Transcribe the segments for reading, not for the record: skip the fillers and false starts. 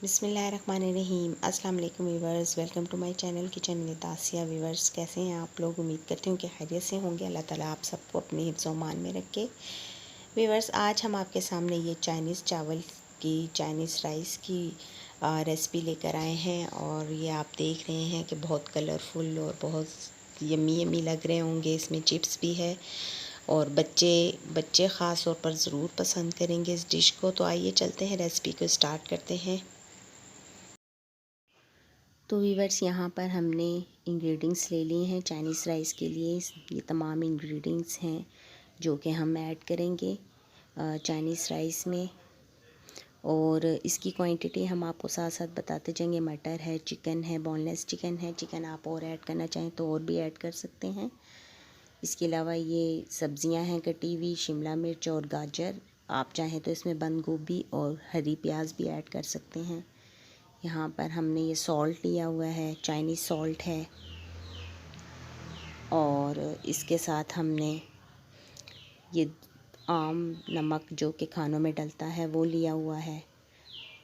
बिस्मिल्लाहिर्रहमानिर्रहीम। अस्सलाम वालेकुम viewers, welcome to my channel kitchen with Aasia. Viewers, कैसे हैं आप लोग? उम्मीद करती हूँ कि खैरियत से होंगे। अल्लाह ताला आप सबको अपने हिफ्ज़ मान में रखे। व्यूवर्स, आज हम आपके सामने ये चाइनीज़ चावल की, चाइनीज़ राइस की रेसिपी लेकर आए हैं। और ये आप देख रहे हैं कि बहुत कलरफुल और बहुत यम्मी यम्मी लग रहे होंगे। इसमें चिप्स भी है और बच्चे ख़ास तौर पर ज़रूर पसंद करेंगे इस डिश को। तो आइए चलते हैं, रेसिपी को स्टार्ट करते हैं। तो वीवर्स, यहाँ पर हमने इंग्रेडिएंट्स ले लिए हैं चाइनीज़ राइस के लिए। ये तमाम इंग्रेडिएंट्स हैं जो कि हम ऐड करेंगे चाइनीज़ राइस में। और इसकी क्वांटिटी हम आपको साथ साथ बताते जाएंगे। मटर है, चिकन है, बोनलेस चिकन है। चिकन आप और ऐड करना चाहें तो और भी ऐड कर सकते हैं। इसके अलावा ये सब्ज़ियां हैं कटी हुई, शिमला मिर्च और गाजर। आप चाहें तो इसमें बंद गोभी और हरी प्याज भी ऐड कर सकते हैं। यहाँ पर हमने ये सॉल्ट लिया हुआ है, चाइनीज़ सॉल्ट है। और इसके साथ हमने ये आम नमक जो कि खानों में डलता है वो लिया हुआ है।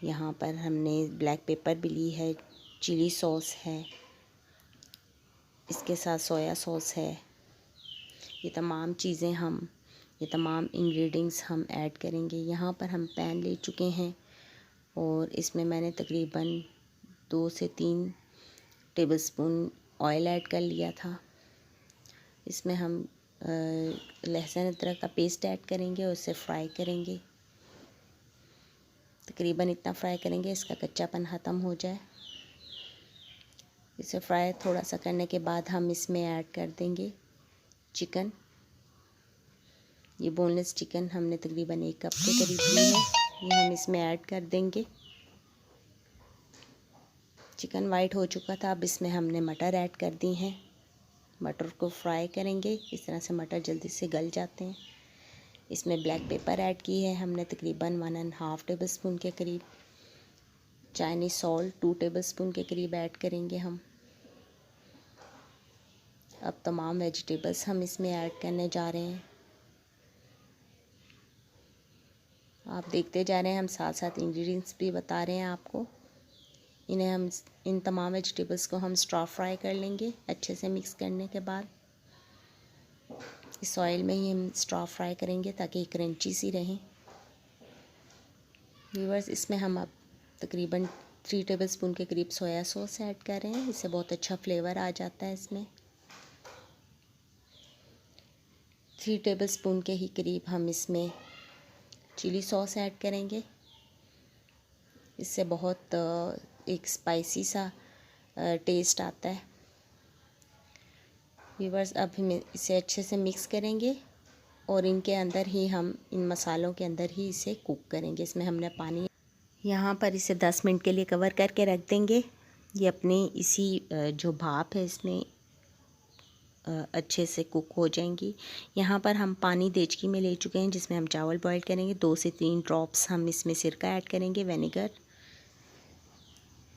यहाँ पर हमने ब्लैक पेपर भी ली है, चिली सॉस है, इसके साथ सोया सॉस है। ये तमाम इंग्रेडिएंट्स हम ऐड करेंगे। यहाँ पर हम पैन ले चुके हैं और इसमें मैंने तकरीबन 2 से 3 टेबलस्पून ऑयल ऐड कर लिया था। इसमें हम लहसुन अदरक का पेस्ट ऐड करेंगे और इसे फ्राई करेंगे। तकरीबन इतना फ्राई करेंगे इसका कच्चापन ख़त्म हो जाए। इसे फ्राई थोड़ा सा करने के बाद हम इसमें ऐड कर देंगे चिकन। ये बोनलेस चिकन हमने तकरीबन 1 कप के करीब ली है, ये हम इसमें ऐड कर देंगे। चिकन वाइट हो चुका था, अब इसमें हमने मटर ऐड कर दी हैं। मटर को फ्राई करेंगे, इस तरह से मटर जल्दी से गल जाते हैं। इसमें ब्लैक पेपर ऐड की है हमने तकरीबन 1.5 टेबलस्पून के करीब। चाइनीज़ सॉल्ट 2 टेबलस्पून के करीब ऐड करेंगे हम। अब तमाम वेजिटेबल्स हम इसमें ऐड करने जा रहे हैं। आप देखते जा रहे हैं, हम साथ साथ इंग्रेडिएंट्स भी बता रहे हैं आपको। इन तमाम वेजिटेबल्स को हम स्टर फ्राई कर लेंगे अच्छे से मिक्स करने के बाद। इस ऑयल में ही हम स्टर फ्राई करेंगे ताकि ये क्रंची सी रहें। व्यूअर्स, इसमें हम अब तकरीबन 3 टेबलस्पून के करीब सोया सॉस ऐड कर रहे हैं। इससे बहुत अच्छा फ्लेवर आ जाता है इसमें। 3 टेबलस्पून के ही करीब हम इसमें चिली सॉस ऐड करेंगे। इससे बहुत एक स्पाइसी सा टेस्ट आता है। व्यूअर्स, अब हम इसे अच्छे से मिक्स करेंगे और इन मसालों के अंदर ही इसे कुक करेंगे। इसमें हमने पानी, यहाँ पर इसे 10 मिनट के लिए कवर करके रख देंगे। ये अपने इसी जो भाप है इसमें अच्छे से कुक हो जाएंगी। यहाँ पर हम पानी देचकी में ले चुके हैं जिसमें हम चावल बॉईल करेंगे। 2 से 3 ड्रॉप्स हम इसमें सिरका ऐड करेंगे,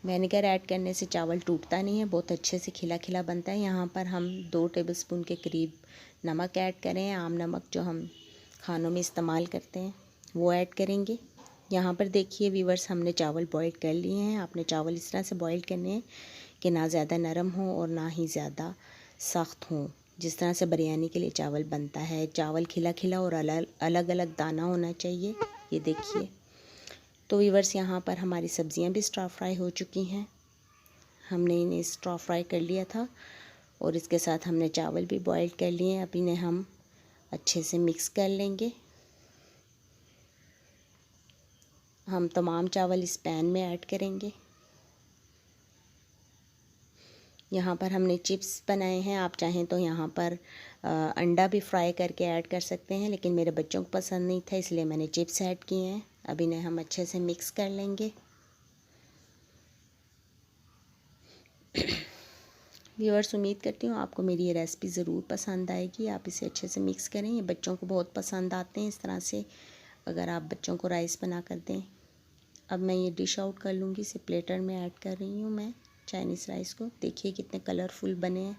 विनेगर ऐड करने से चावल टूटता नहीं है, बहुत अच्छे से खिला खिला बनता है। यहाँ पर हम 2 टेबलस्पून के करीब नमक ऐड करें, आम नमक जो हम खानों में इस्तेमाल करते हैं वो ऐड करेंगे। यहाँ पर देखिए व्यूअर्स, हमने चावल बॉईल कर लिए हैं। आपने चावल इस तरह से बॉईल करने हैं कि ना ज़्यादा नरम हो और ना ही ज़्यादा सख्त हो। जिस तरह से बिरयानी के लिए चावल बनता है, चावल खिला खिला और अलग अलग दाना होना चाहिए। ये देखिए। तो व्यूअर्स, यहाँ पर हमारी सब्ज़ियाँ भी स्टर फ्राई हो चुकी हैं। हमने इन्हें स्टर फ्राई कर लिया था और इसके साथ हमने चावल भी बॉईल कर लिए हैं। अब इन्हें हम अच्छे से मिक्स कर लेंगे। हम तमाम चावल इस पैन में ऐड करेंगे। यहाँ पर हमने चिप्स बनाए हैं। आप चाहें तो यहाँ पर अंडा भी फ्राई करके ऐड कर सकते हैं, लेकिन मेरे बच्चों को पसंद नहीं था इसलिए मैंने चिप्स ऐड किए हैं। अब इन्हें हम अच्छे से मिक्स कर लेंगे। व्यूअर्स, उम्मीद करती हूँ आपको मेरी ये रेसिपी ज़रूर पसंद आएगी। आप इसे अच्छे से मिक्स करें, ये बच्चों को बहुत पसंद आते हैं इस तरह से अगर आप बच्चों को राइस बना कर दें। अब मैं ये डिश आउट कर लूँगी, इसे प्लेटर में ऐड कर रही हूँ मैं चाइनीज़ राइस को। देखिए कितने कलरफुल बने हैं,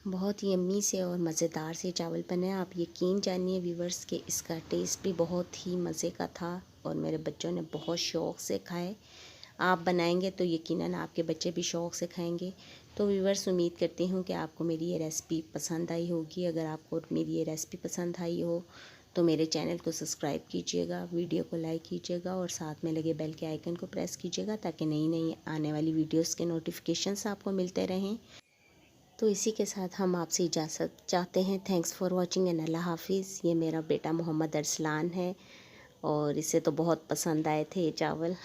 बहुत यम्मी से और मज़ेदार से चावल बने हैं। आप यकीन जानिए व्यूअर्स कि इसका टेस्ट भी बहुत ही मज़े का था। और मेरे बच्चों ने बहुत शौक़ से खाए। आप बनाएंगे तो यकीनन आपके बच्चे भी शौक़ से खाएंगे। तो व्यूअर्स, उम्मीद करती हूँ कि आपको मेरी ये रेसिपी पसंद आई होगी। अगर आपको मेरी ये रेसिपी पसंद आई हो तो मेरे चैनल को सब्सक्राइब कीजिएगा, वीडियो को लाइक कीजिएगा और साथ में लगे बेल के आइकन को प्रेस कीजिएगा ताकि नई नई आने वाली वीडियोस के नोटिफिकेशंस आपको मिलते रहें। तो इसी के साथ हम आपसे इजाज़त चाहते हैं। थैंक्स फॉर वॉचिंग एंड अल्लाह हाफिज़। ये मेरा बेटा मोहम्मद अरसलान है और इसे तो बहुत पसंद आए थे ये चावल।